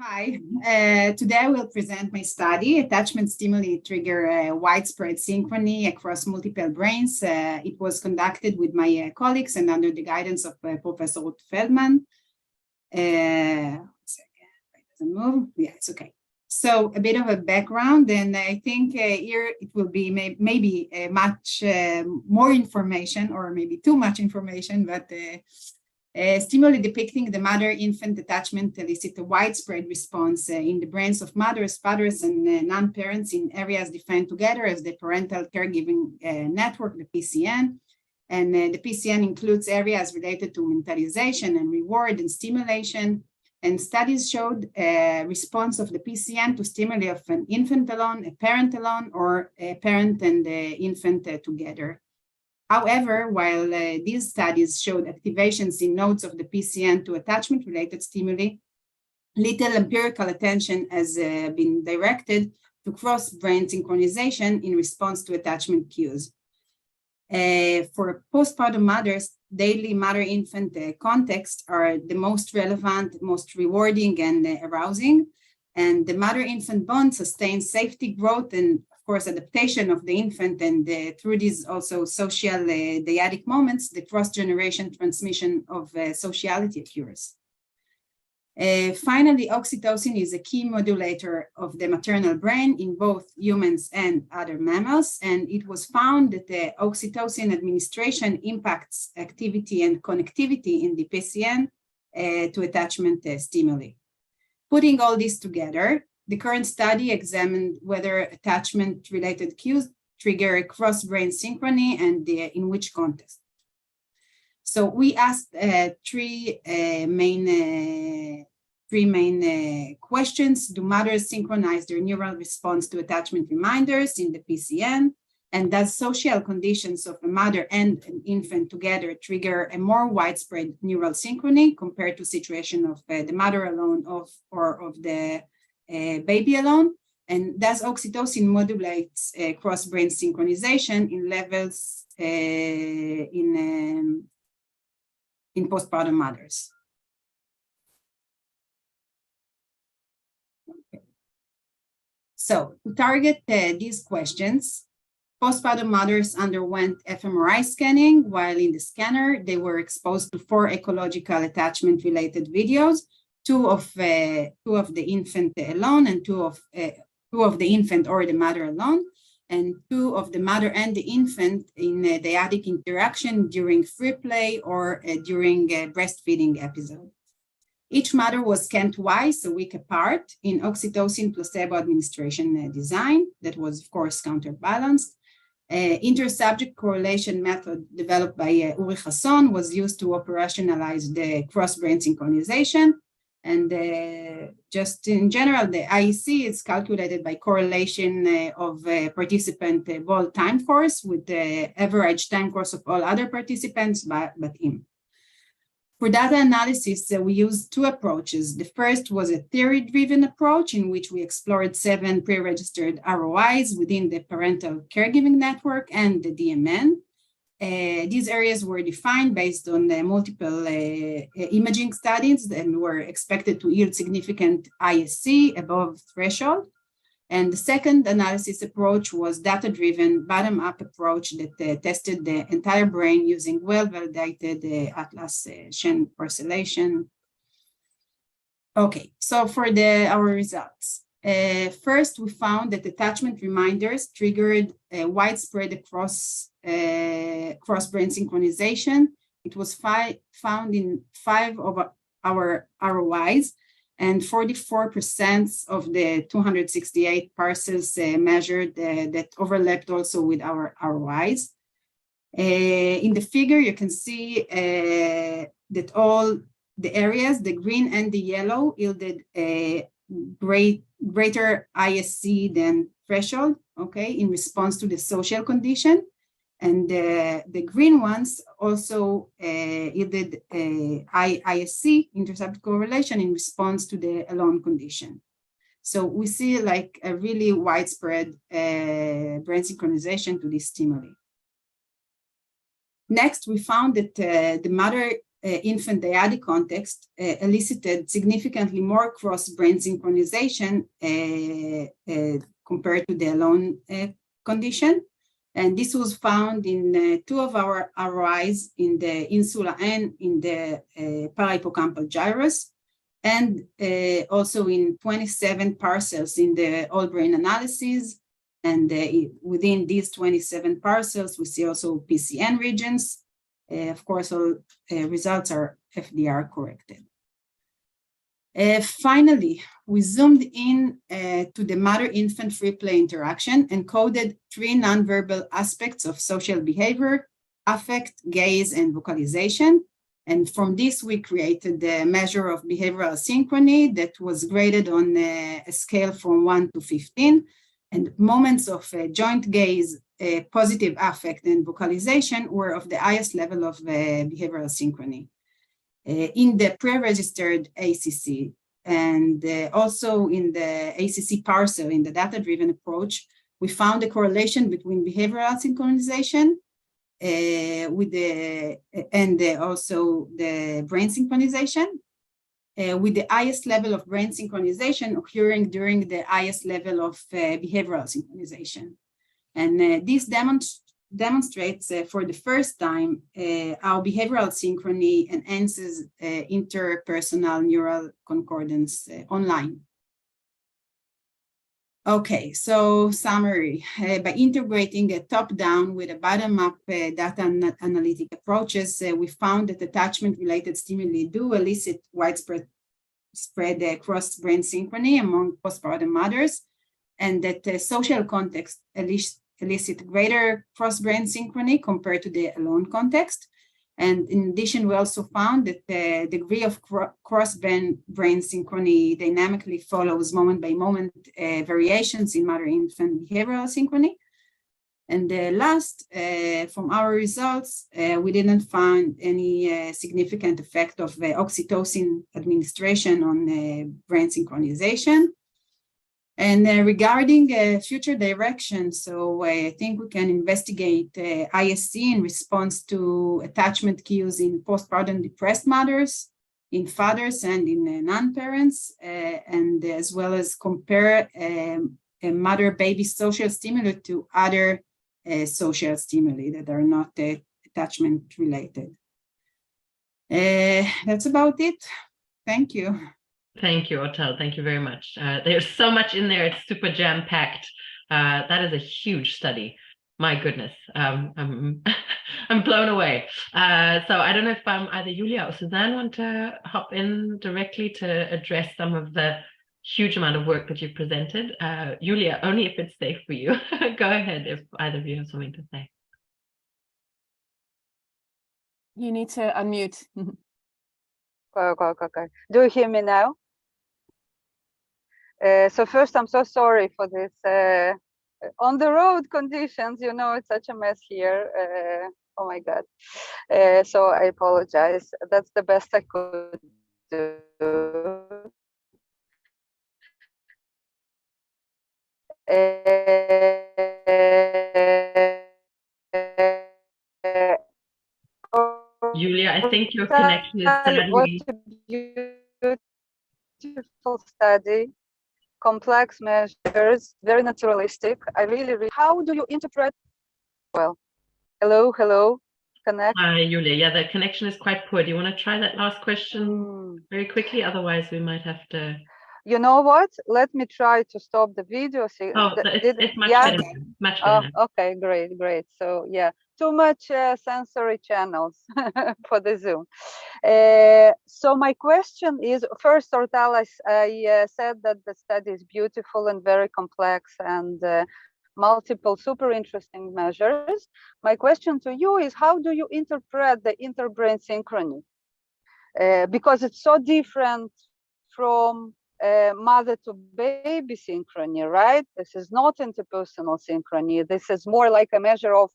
Hi, today I will present my study, Attachment Stimuli Trigger Widespread Synchrony Across Multiple Brains. It was conducted with my colleagues and under the guidance of Professor Ruth Feldman. One second, it doesn't move. Yeah, it's okay. So a bit of a background, and I think here it will be maybe much more information, or maybe too much information, but stimuli depicting the mother-infant attachment elicit a widespread response in the brains of mothers, fathers, and non-parents in areas defined together as the parental caregiving network, the PCN. And the PCN includes areas related to mentalization and reward and stimulation. And studies showed a response of the PCN to stimuli of an infant alone, a parent alone, or a parent and the infant together. However, while these studies showed activations in nodes of the PCN to attachment-related stimuli, little empirical attention has been directed to cross-brain synchronization in response to attachment cues. For postpartum mothers, daily mother-infant contexts are the most relevant, most rewarding, and arousing. And the mother-infant bond sustains safety, growth, and of course, adaptation of the infant, and through these also social dyadic moments, the cross-generation transmission of sociality occurs. Finally, oxytocin is a key modulator of the maternal brain in both humans and other mammals, and it was found that the oxytocin administration impacts activity and connectivity in the PCN to attachment stimuli. Putting all this together, the current study examined whether attachment-related cues trigger a cross-brain synchrony and in which context. So we asked three main questions. Do mothers synchronize their neural response to attachment reminders in the PCN? And does social conditions of a mother and an infant together trigger a more widespread neural synchrony compared to situation of the mother alone or of the baby alone? And does oxytocin modulate cross-brain synchronization in levels in postpartum mothers? Okay. So to target these questions, postpartum mothers underwent fMRI scanning, while in the scanner, they were exposed to 4 ecological attachment-related videos, two of the infant alone, and two of the infant or the mother alone, and 2 of the mother and the infant in dyadic interaction during free play or during a breastfeeding episode. Each mother was scanned twice a week apart in oxytocin placebo administration design that was, of course, counterbalanced. Inter-subject correlation method developed by Uri Hasson was used to operationalize the cross-brain synchronization. And just in general, the IEC is calculated by correlation of participant ball time course with the average time course of all other participants, but him. For data analysis, we used 2 approaches. The first was a theory-driven approach in which we explored 7 pre-registered ROIs within the parental caregiving network and the DMN. These areas were defined based on multiple imaging studies and were expected to yield significant ISC above threshold. And the second analysis approach was data-driven bottom-up approach that tested the entire brain using well-validated Atlas Shen parcellation. Okay, so for our results. First, we found that attachment reminders triggered widespread cross-brain synchronization. It was found in 5 of our ROIs, and 44% of the 268 parcels measured that overlapped also with our ROIs. In the figure, you can see that all the areas, the green and the yellow, yielded a greater ISC than threshold, okay, in response to the social condition. And the green ones also yielded ISC, intersubject correlation, in response to the alone condition. So we see like a really widespread brain synchronization to this stimuli. Next, we found that the mother infant dyadic context elicited significantly more cross-brain synchronization compared to the alone condition. And this was found in 2 of our ROIs, in the insula and in the parahippocampal gyrus, and also in 27 parcels in the whole brain analysis. And within these 27 parcels, we see also PCN regions. Of course, all results are FDR corrected. Finally, we zoomed in to the mother-infant free play interaction and coded 3 nonverbal aspects of social behavior: affect, gaze, and vocalization. And from this, we created the measure of behavioral synchrony that was graded on a scale from 1 to 15. And moments of joint gaze, positive affect, and vocalization were of the highest level of behavioral synchrony. In the pre-registered ACC and also in the ACC parcel, in the data-driven approach, we found a correlation between behavioral synchronization and also the brain synchronization, with the highest level of brain synchronization occurring during the highest level of behavioral synchronization. And this demonstrates for the first time how behavioral synchrony enhances interpersonal neural concordance online. Okay, so summary. By integrating a top-down with a bottom-up data analytic approaches, we found that attachment-related stimuli do elicit widespread cross-brain synchrony among postpartum mothers, and that social context elicit greater cross-brain synchrony compared to the alone context. And in addition, we also found that the degree of cross-brain synchrony dynamically follows moment-by-moment variations in mother-infant behavioral synchrony. And last, from our results, we didn't find any significant effect of oxytocin administration on brain synchronization. And regarding future direction, so I think we can investigate ISC in response to attachment cues in postpartum depressed mothers, in fathers, and in non-parents, and as well as compare a mother-baby social stimuli to other social stimuli that are not attachment related. That's about it. Thank you. Thank you, Ortal. Thank you very much. There's so much in there. It's super jam-packed. That is a huge study. My goodness. I'm blown away. So I don't know if either Julia or Suzanne want to hop in directly to address some of the huge amount of work that you've presented. Julia, only if it's safe for you. Go ahead if either of you have something to say. You need to unmute. Okay. Do you hear me now? So first, I'm so sorry for this on the road conditions. You know, it's such a mess here. Oh my God. So I apologize. That's the best I could do. Julia, I think your connection is sadly... Beautiful study, complex measures, very naturalistic. I really, how do you interpret? Well, hello, connect. Hi, Julia. Yeah, the connection is quite poor. Do you want to try that last question very quickly? Otherwise, we might have to... You know what? Let me try to stop the video. Oh, it's much better. Much better. Okay, great. So yeah, too much sensory channels for the Zoom. So my question is, first, Ortal, I said that the study is beautiful and very complex and multiple super interesting measures. My question to you is, how do you interpret the interbrain synchrony? Because it's so different from mother to baby synchrony, right? This is not interpersonal synchrony. This is more like a measure of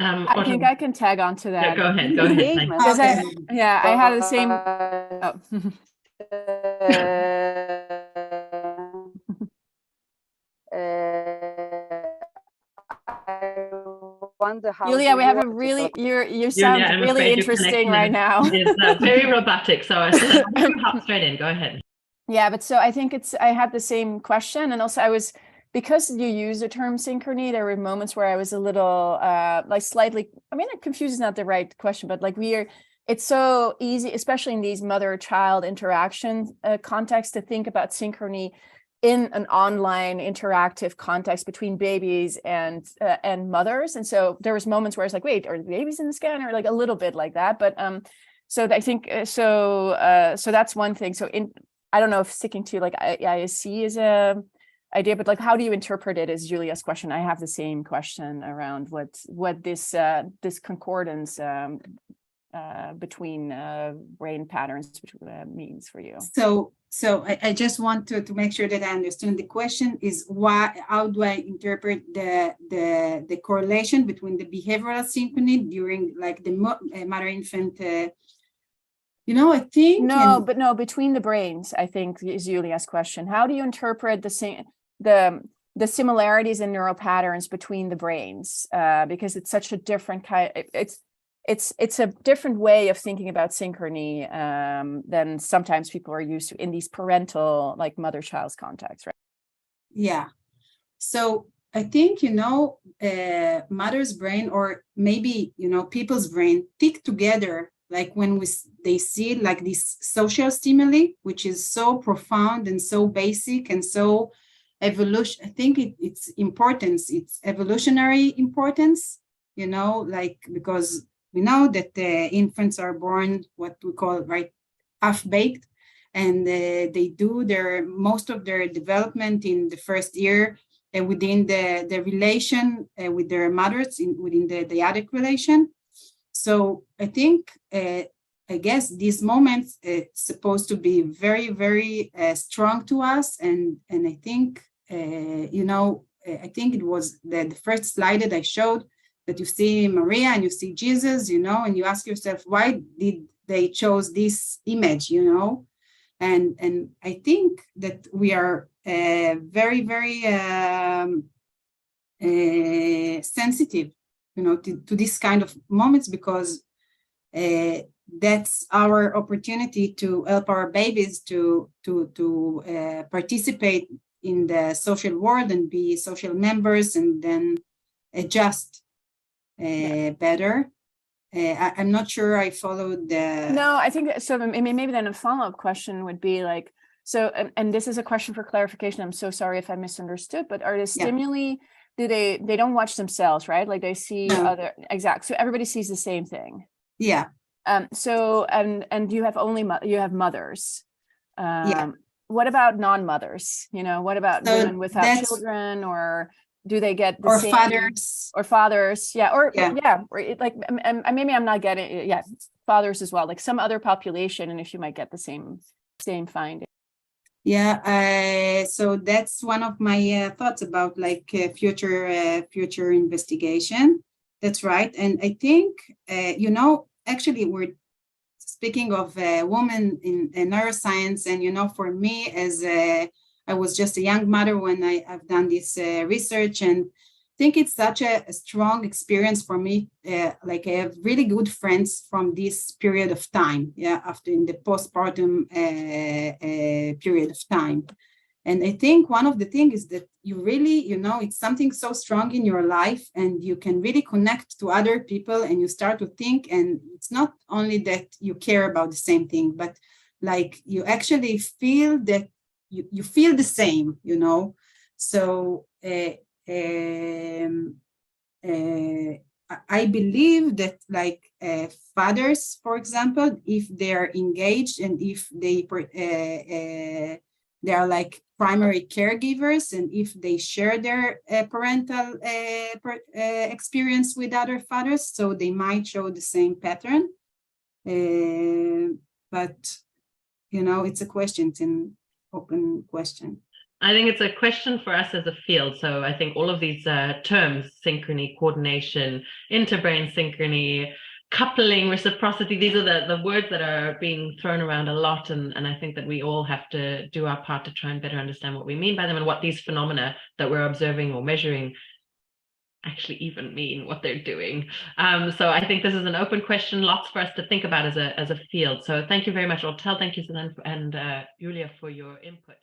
I think I can tag on to that. Yeah, go ahead. Because I had the same. I wonder how. Julia, we have a really, you sound Julia, really interesting right now. It's very robotic, so I said, hop straight in. Go ahead. Yeah, but so I think I had the same question, and also because you use the term synchrony, there were moments where I was a little like slightly, I mean, confused is not the right question, but like it's so easy, especially in these mother-child interaction context, to think about synchrony in an online interactive context between babies and mothers. And so there was moments where I was like, wait, are the babies in the scan, or like a little bit like that? But so I think so that's one thing. So I don't know if sticking to like ISC is a idea, but like, how do you interpret it is Julia's question. I have the same question around what this concordance between brain patterns means for you. So I just want to make sure that I understand. The question is how do I interpret the correlation between the behavioral synchrony during like the mother-infant I think no, between the brains, I think is Julia's question. How do you interpret the similarities in neural patterns between the brains? Because it's such a different kind. It's a different way of thinking about synchrony than sometimes people are used to in these parental, like mother-child contexts, right? Yeah. So I think mother's brain, or maybe people's brain, tick together. Like when they see like this social stimuli, which is so profound and so basic and so evolution. I think it's importance. It's evolutionary importance, like because we know that the infants are born what we call half-baked, and they do most of their development in the first year within the relation with their mothers within the dyadic relation. So I think, I guess these moments it's supposed to be very, very strong to us. And I think, I think it was the first slide that I showed that you see Maria and you see Jesus, and you ask yourself, why did they chose this image, And I think that we are very, very sensitive to this kind of moments, because that's our opportunity to help our babies to participate in the social world and be social members, and then adjust better. I'm not sure I followed the. No, I think so. Maybe then a follow-up question would be like, so, and this is a question for clarification. I'm so sorry if I misunderstood, but are the stimuli? Do they don't watch themselves, right? Like they see other so everybody sees the same thing. Yeah. So and you have mothers. What about non-mothers? What about women without children, or do they get the same, fathers or fathers? Or like maybe I'm not getting it. Yeah, fathers as well, like some other population, and if you might get the same finding. Yeah, so that's one of my thoughts about like future investigation. That's right. And I think, actually we're speaking of a woman in neuroscience. And, for me, as I was just a young mother when I've done this research, and I think it's such a strong experience for me. Like I have really good friends from this period of time, after in the postpartum period of time. And I think one of the things is that you really, it's something so strong in your life, and you can really connect to other people, and you start to think, and it's not only that you care about the same thing, but like you actually feel that you feel the same, So I believe that like fathers, for example, if they're engaged and if they are like primary caregivers, and if they share their parental experience with other fathers, so they might show the same pattern. But, it's a question, it's an open question. I think it's a question for us as a field. So I think all of these terms, synchrony, coordination, interbrain synchrony, coupling, reciprocity, these are the words that are being thrown around a lot. And I think that we all have to do our part to try and better understand what we mean by them, and what these phenomena that we're observing or measuring actually even mean, what they're doing. So I think this is an open question, lots for us to think about as a field. So thank you very much, Ortal. Thank you, Susan, and Julia, for your input.